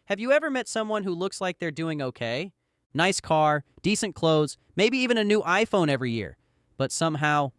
Have you ever met someone who looks like they're doing okay? Nice car, decent clothes, maybe even a new iPhone every year, but somehow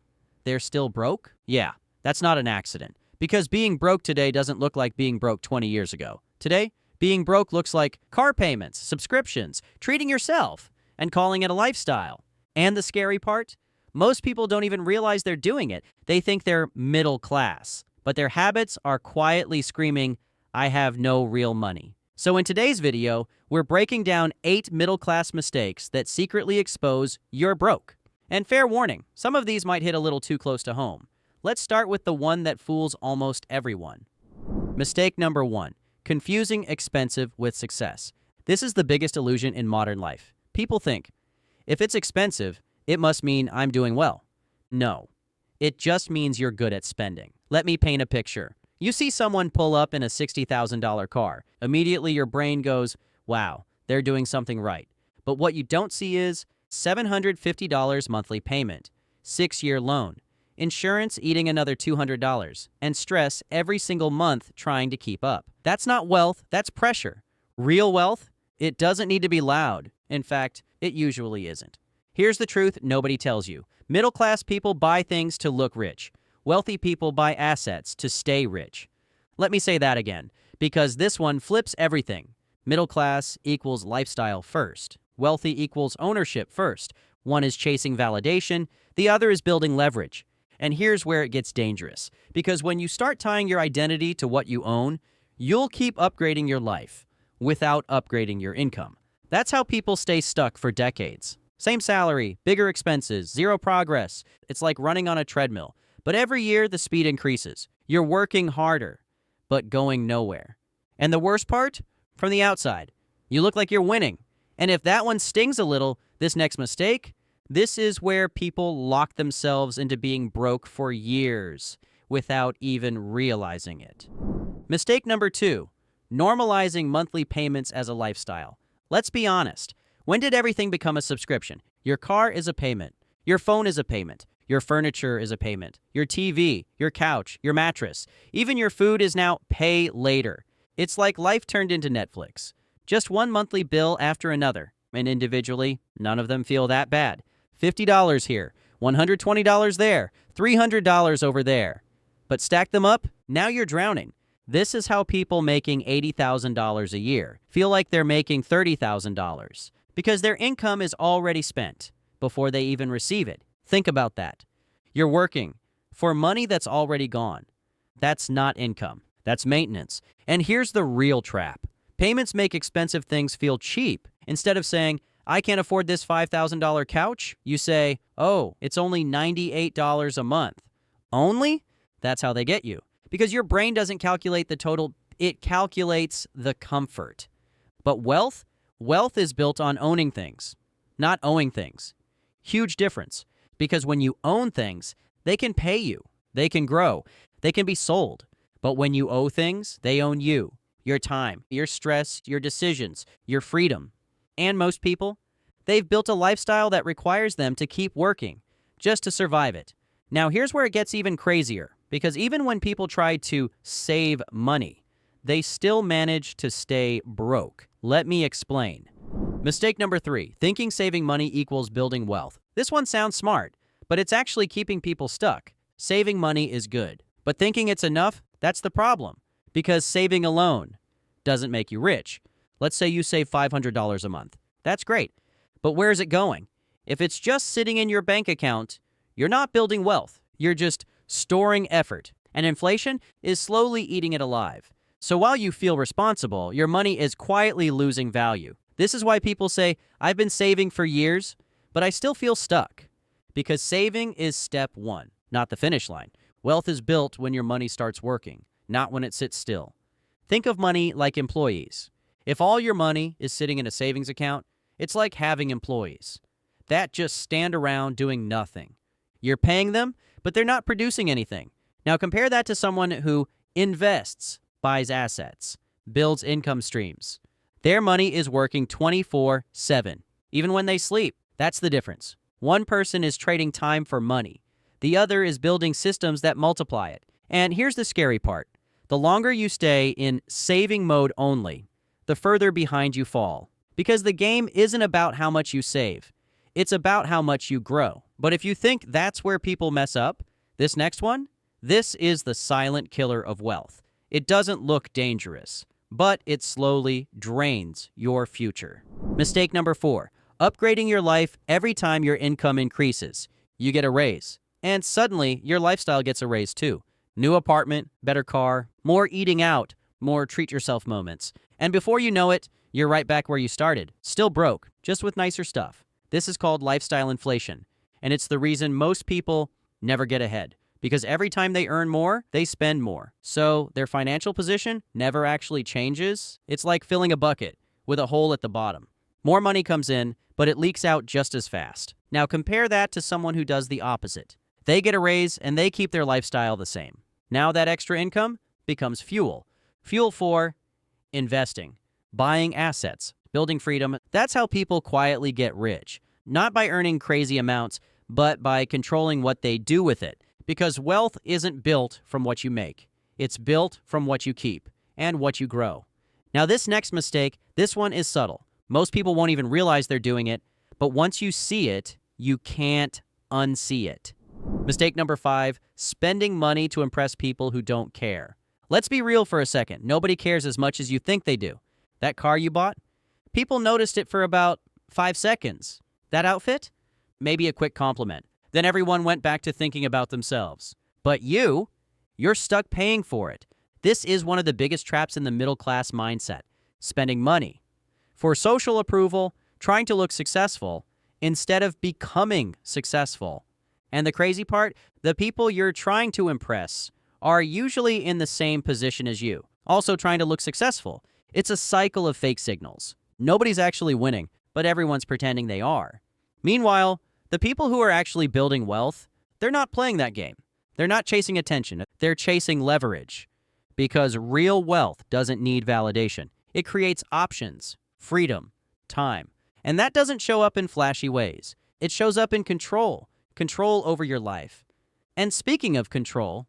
they're still broke? Yeah, that's not an accident. Because being broke today doesn't look like being broke 20 years ago. Today, being broke looks like car payments, subscriptions, treating yourself, and calling it a lifestyle. And the scary part? Most people don't even realize they're doing it. They think they're middle class, but their habits are quietly screaming, "I have no real money." So in today's video, we're breaking down 8 middle-class mistakes that secretly expose you're broke. And fair warning, some of these might hit a little too close to home. Let's start with the one that fools almost everyone. Mistake number 1, confusing expensive with success. This is the biggest illusion in modern life. People think, if it's expensive, it must mean I'm doing well. No, it just means you're good at spending. Let me paint a picture. You see someone pull up in a $60,000 car. Immediately your brain goes, wow, they're doing something right. But what you don't see is $750 monthly payment, 6-year loan, insurance eating another $200, and stress every single month trying to keep up. That's not wealth, that's pressure. Real wealth? It doesn't need to be loud. In fact, it usually isn't. Here's the truth nobody tells you. Middle-class people buy things to look rich. Wealthy people buy assets to stay rich. Let me say that again, because this one flips everything. Middle class equals lifestyle first. Wealthy equals ownership first. One is chasing validation, the other is building leverage. And here's where it gets dangerous, because when you start tying your identity to what you own, you'll keep upgrading your life without upgrading your income. That's how people stay stuck for decades. Same salary, bigger expenses, zero progress. It's like running on a treadmill. But every year, the speed increases. You're working harder, but going nowhere. And the worst part? From the outside, you look like you're winning. And if that one stings a little, this next mistake, this is where people lock themselves into being broke for years without even realizing it. Mistake number 2, normalizing monthly payments as a lifestyle. Let's be honest. When did everything become a subscription? Your car is a payment. Your phone is a payment. Your furniture is a payment. Your TV, your couch, your mattress, even your food is now pay later. It's like life turned into Netflix. Just one monthly bill after another. And individually, none of them feel that bad. $50 here, $120 there, $300 over there. But stack them up, now you're drowning. This is how people making $80,000 a year feel like they're making $30,000 because their income is already spent before they even receive it. Think about that. You're working for money that's already gone. That's not income. That's maintenance. And here's the real trap. Payments make expensive things feel cheap. Instead of saying, I can't afford this $5,000 couch, you say, oh, it's only $98 a month. Only? That's how they get you. Because your brain doesn't calculate the total, it calculates the comfort. But wealth is built on owning things, not owing things. Huge difference. Because when you own things, they can pay you, they can grow, they can be sold. But when you owe things, they own you, your time, your stress, your decisions, your freedom. And most people, they've built a lifestyle that requires them to keep working just to survive it. Now here's where it gets even crazier, because even when people try to save money, they still manage to stay broke. Let me explain. Mistake number 3, thinking saving money equals building wealth. This one sounds smart, but it's actually keeping people stuck. Saving money is good, but thinking it's enough, that's the problem. Because saving alone doesn't make you rich. Let's say you save $500 a month. That's great, but where is it going? If it's just sitting in your bank account, you're not building wealth. You're just storing effort, and inflation is slowly eating it alive. So while you feel responsible, your money is quietly losing value. This is why people say, I've been saving for years, but I still feel stuck. Because saving is step 1, not the finish line. Wealth is built when your money starts working, not when it sits still. Think of money like employees. If all your money is sitting in a savings account, it's like having employees that just stand around doing nothing. You're paying them, but they're not producing anything. Now compare that to someone who invests, buys assets, builds income streams. Their money is working 24/7, even when they sleep. That's the difference. One person is trading time for money. The other is building systems that multiply it. And here's the scary part. The longer you stay in saving mode only, the further behind you fall. Because the game isn't about how much you save. It's about how much you grow. But if you think that's where people mess up, this next one, this is the silent killer of wealth. It doesn't look dangerous, but it slowly drains your future. Mistake number 4, upgrading your life every time your income increases. You get a raise, and suddenly your lifestyle gets a raise too. New apartment, better car, more eating out, more treat yourself moments. And before you know it, you're right back where you started, still broke, just with nicer stuff. This is called lifestyle inflation, and it's the reason most people never get ahead. Because every time they earn more, they spend more. So their financial position never actually changes. It's like filling a bucket with a hole at the bottom. More money comes in, but it leaks out just as fast. Now compare that to someone who does the opposite. They get a raise and they keep their lifestyle the same. Now that extra income becomes fuel. Fuel for investing, buying assets, building freedom. That's how people quietly get rich. Not by earning crazy amounts, but by controlling what they do with it. Because wealth isn't built from what you make. It's built from what you keep and what you grow. Now this next mistake, this one is subtle. Most people won't even realize they're doing it, but once you see it, you can't unsee it. Mistake number 5, spending money to impress people who don't care. Let's be real for a second. Nobody cares as much as you think they do. That car you bought? People noticed it for about 5 seconds. That outfit? Maybe a quick compliment. Then everyone went back to thinking about themselves. But you're stuck paying for it. This is one of the biggest traps in the middle-class mindset, spending money for social approval, trying to look successful, instead of becoming successful. And the crazy part, the people you're trying to impress are usually in the same position as you, also trying to look successful. It's a cycle of fake signals. Nobody's actually winning, but everyone's pretending they are. Meanwhile, the people who are actually building wealth, they're not playing that game. They're not chasing attention. They're chasing leverage. Because real wealth doesn't need validation. It creates options, freedom, time. And that doesn't show up in flashy ways. It shows up in control over your life. And speaking of control,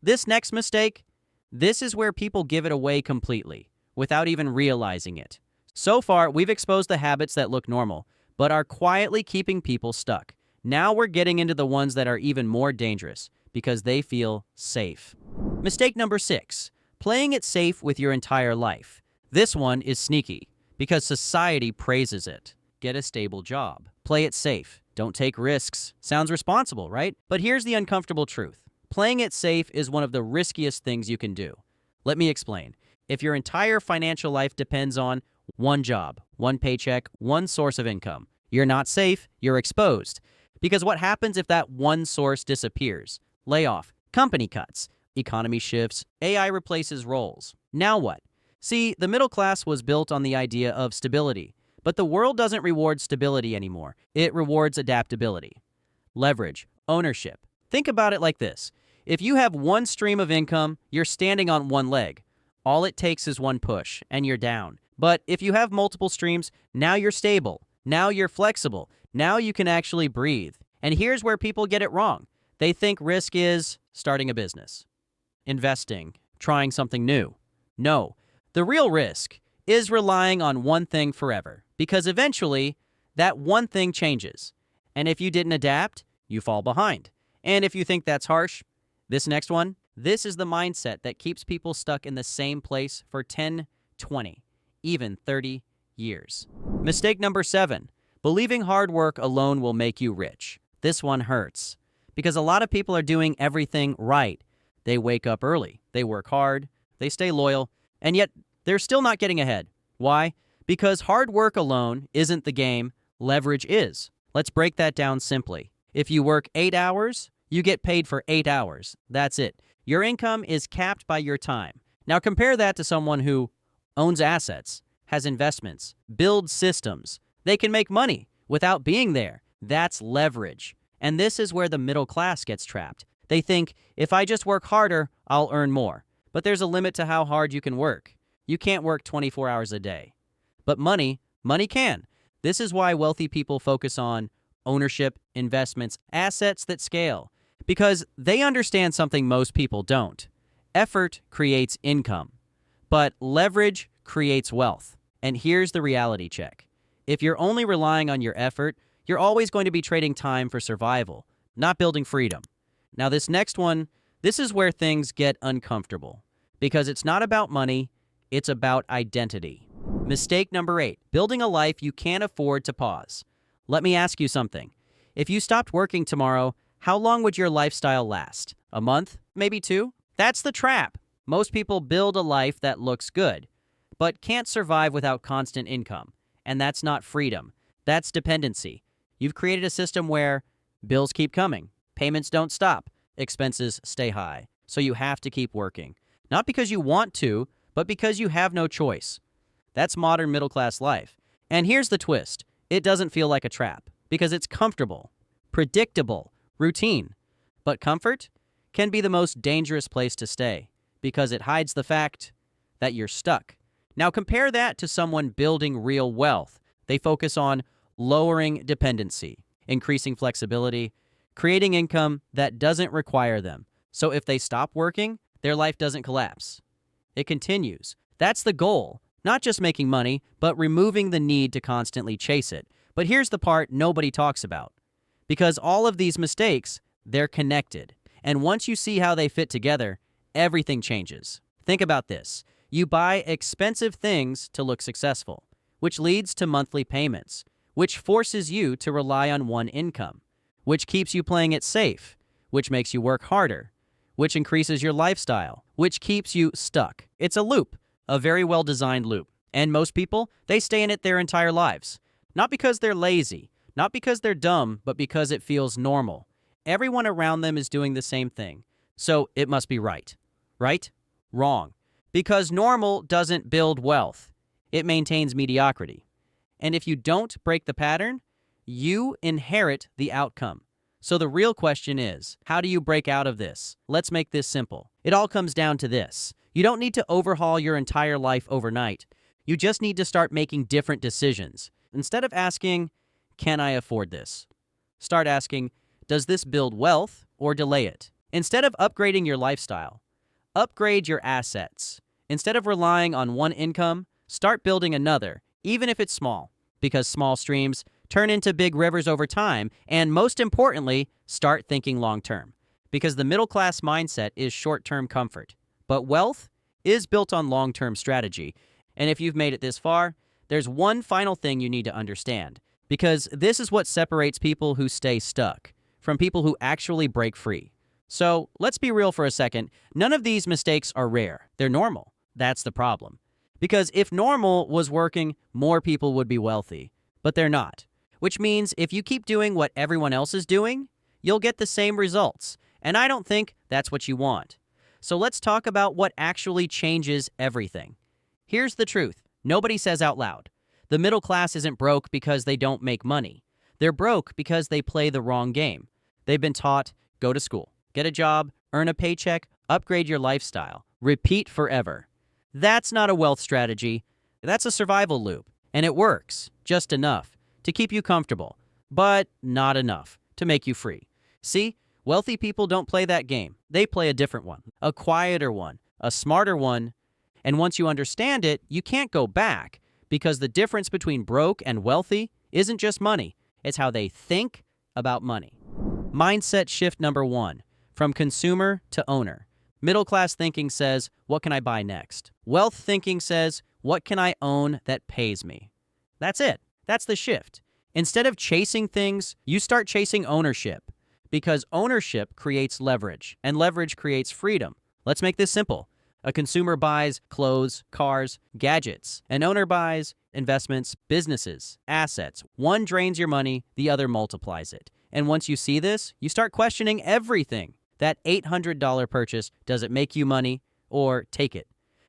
this next mistake, this is where people give it away completely, without even realizing it. So far, we've exposed the habits that look normal, but are quietly keeping people stuck. Now we're getting into the ones that are even more dangerous because they feel safe. Mistake number 6, playing it safe with your entire life. This one is sneaky because society praises it. Get a stable job. Play it safe. Don't take risks. Sounds responsible, right? But here's the uncomfortable truth. Playing it safe is one of the riskiest things you can do. Let me explain. If your entire financial life depends on one job, one paycheck, one source of income, you're not safe, you're exposed. Because what happens if that one source disappears? Layoff, company cuts, economy shifts, AI replaces roles. Now what? See, the middle class was built on the idea of stability, but the world doesn't reward stability anymore. It rewards adaptability, leverage, ownership. Think about it like this. If you have one stream of income, you're standing on one leg. All it takes is one push, and you're down. But if you have multiple streams, now you're stable. Now you're flexible. Now you can actually breathe. And here's where people get it wrong. They think risk is starting a business, investing, trying something new. No, the real risk is relying on one thing forever, because eventually that one thing changes. And if you didn't adapt, you fall behind. And if you think that's harsh, this next one, this is the mindset that keeps people stuck in the same place for 10, 20, even 30 years. Mistake number 7, believing hard work alone will make you rich. This one hurts because a lot of people are doing everything right. They wake up early, they work hard, they stay loyal, and yet they're still not getting ahead. Why? Because hard work alone isn't the game, leverage is. Let's break that down simply. If you work 8 hours, you get paid for 8 hours. That's it. Your income is capped by your time. Now compare that to someone who owns assets, has investments, builds systems. They can make money without being there. That's leverage. And this is where the middle class gets trapped. They think, if I just work harder, I'll earn more. But there's a limit to how hard you can work. You can't work 24 hours a day. But money can. This is why wealthy people focus on ownership, investments, assets that scale. Because they understand something most people don't. Effort creates income. But leverage creates wealth. And here's the reality check. If you're only relying on your effort, you're always going to be trading time for survival, not building freedom. Now, this next one, this is where things get uncomfortable because it's not about money, it's about identity. Mistake number 8, building a life you can't afford to pause. Let me ask you something. If you stopped working tomorrow, how long would your lifestyle last? A month? Maybe 2? That's the trap. Most people build a life that looks good, but can't survive without constant income. And that's not freedom. That's dependency. You've created a system where bills keep coming, payments don't stop, expenses stay high. So you have to keep working. Not because you want to, but because you have no choice. That's modern middle-class life. And here's the twist. It doesn't feel like a trap because it's comfortable, predictable, routine. But comfort can be the most dangerous place to stay because it hides the fact that you're stuck. Now compare that to someone building real wealth. They focus on lowering dependency, increasing flexibility, creating income that doesn't require them. So if they stop working, their life doesn't collapse. It continues. That's the goal. Not just making money, but removing the need to constantly chase it. But here's the part nobody talks about. Because all of these mistakes, they're connected. And once you see how they fit together, everything changes. Think about this. You buy expensive things to look successful, which leads to monthly payments, which forces you to rely on one income, which keeps you playing it safe, which makes you work harder, which increases your lifestyle, which keeps you stuck. It's a loop, a very well-designed loop. And most people, they stay in it their entire lives. Not because they're lazy, not because they're dumb, but because it feels normal. Everyone around them is doing the same thing. So it must be right. Right? Wrong. Because normal doesn't build wealth. It maintains mediocrity. And if you don't break the pattern, you inherit the outcome. So the real question is, how do you break out of this? Let's make this simple. It all comes down to this. You don't need to overhaul your entire life overnight. You just need to start making different decisions. Instead of asking, can I afford this? Start asking, does this build wealth or delay it? Instead of upgrading your lifestyle, upgrade your assets. Instead of relying on one income, start building another, even if it's small, because small streams turn into big rivers over time, and most importantly, start thinking long-term, because the middle-class mindset is short-term comfort, but wealth is built on long-term strategy. And if you've made it this far, there's one final thing you need to understand, because this is what separates people who stay stuck from people who actually break free. So let's be real for a second. None of these mistakes are rare. They're normal. That's the problem. Because if normal was working, more people would be wealthy. But they're not. Which means if you keep doing what everyone else is doing, you'll get the same results. And I don't think that's what you want. So let's talk about what actually changes everything. Here's the truth. Nobody says out loud. The middle class isn't broke because they don't make money. They're broke because they play the wrong game. They've been taught, go to school, get a job, earn a paycheck, upgrade your lifestyle, repeat forever. That's not a wealth strategy. That's a survival loop. And it works, just enough to keep you comfortable, but not enough to make you free. See, wealthy people don't play that game. They play a different one, a quieter one, a smarter one. And once you understand it, you can't go back because the difference between broke and wealthy isn't just money. It's how they think about money. Mindset shift number 1, from consumer to owner. Middle-class thinking says, what can I buy next? Wealth thinking says, what can I own that pays me? That's it. That's the shift. Instead of chasing things, you start chasing ownership because ownership creates leverage and leverage creates freedom. Let's make this simple. A consumer buys clothes, cars, gadgets. An owner buys investments, businesses, assets. One drains your money, the other multiplies it. And once you see this, you start questioning everything. That $800 purchase, does it make you money or take it?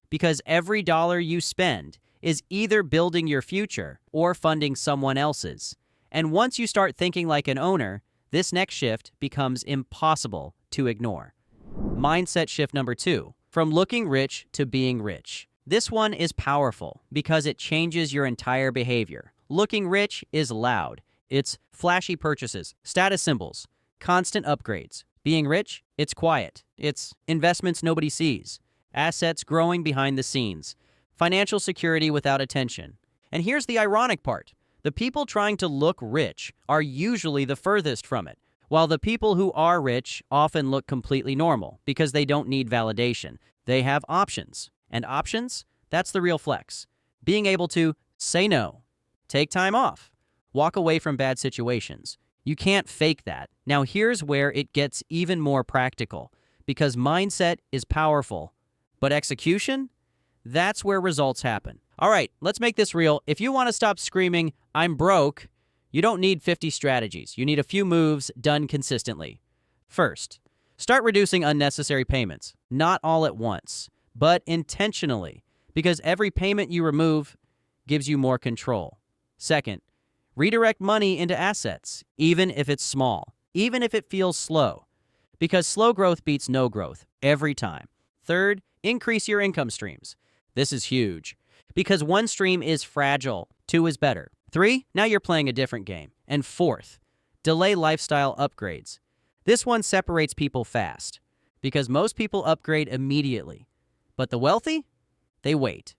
Because every dollar you spend is either building your future or funding someone else's. And once you start thinking like an owner, this next shift becomes impossible to ignore. Mindset shift number 2, from looking rich to being rich. This one is powerful because it changes your entire behavior. Looking rich is loud. It's flashy purchases, status symbols, constant upgrades. Being rich, it's quiet. It's investments nobody sees, assets growing behind the scenes, financial security without attention. And here's the ironic part. The people trying to look rich are usually the furthest from it, while the people who are rich often look completely normal because they don't need validation. They have options. And options? That's the real flex. Being able to say no, take time off, walk away from bad situations. You can't fake that. Now here's where it gets even more practical, because mindset is powerful, but execution? That's where results happen. All right, let's make this real. If you want to stop screaming, "I'm broke," you don't need 50 strategies. You need a few moves done consistently. First, start reducing unnecessary payments. Not all at once, but intentionally, because every payment you remove gives you more control. Second, redirect money into assets, even if it's small, even if it feels slow, because slow growth beats no growth every time. Third, increase your income streams. This is huge, because one stream is fragile, two is better. 3, now you're playing a different game. And fourth, delay lifestyle upgrades. This one separates people fast, because most people upgrade immediately. But the wealthy? They wait.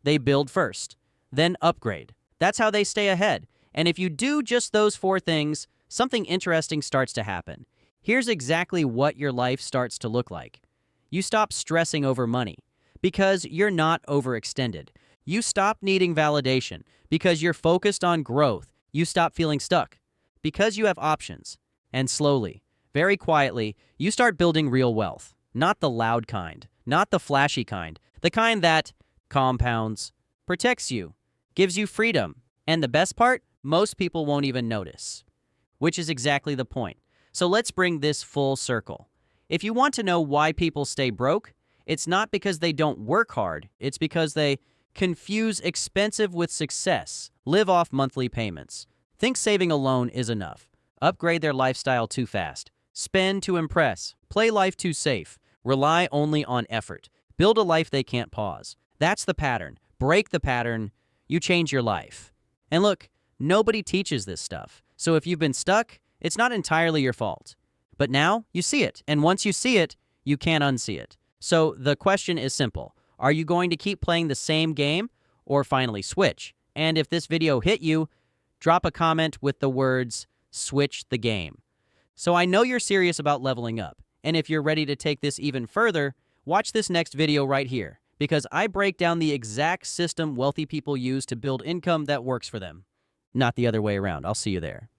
They build first, then upgrade. That's how they stay ahead. And if you do just those 4 things, something interesting starts to happen. Here's exactly what your life starts to look like. You stop stressing over money, because you're not overextended. You stop needing validation because you're focused on growth. You stop feeling stuck because you have options. And slowly, very quietly, you start building real wealth. Not the loud kind, not the flashy kind, the kind that compounds, protects you, gives you freedom. And the best part, most people won't even notice, which is exactly the point. So let's bring this full circle. If you want to know why people stay broke, it's not because they don't work hard. It's because they confuse expensive with success, live off monthly payments, think saving alone is enough, upgrade their lifestyle too fast, spend to impress, play life too safe, rely only on effort, build a life they can't pause. That's the pattern. Break the pattern, you change your life. And look, nobody teaches this stuff. So if you've been stuck, it's not entirely your fault. But now you see it, and once you see it, you can't unsee it. So the question is simple. Are you going to keep playing the same game or finally switch? And if this video hit you, drop a comment with the words, "switch the game." So I know you're serious about leveling up. And if you're ready to take this even further, watch this next video right here, because I break down the exact system wealthy people use to build income that works for them. Not the other way around. I'll see you there.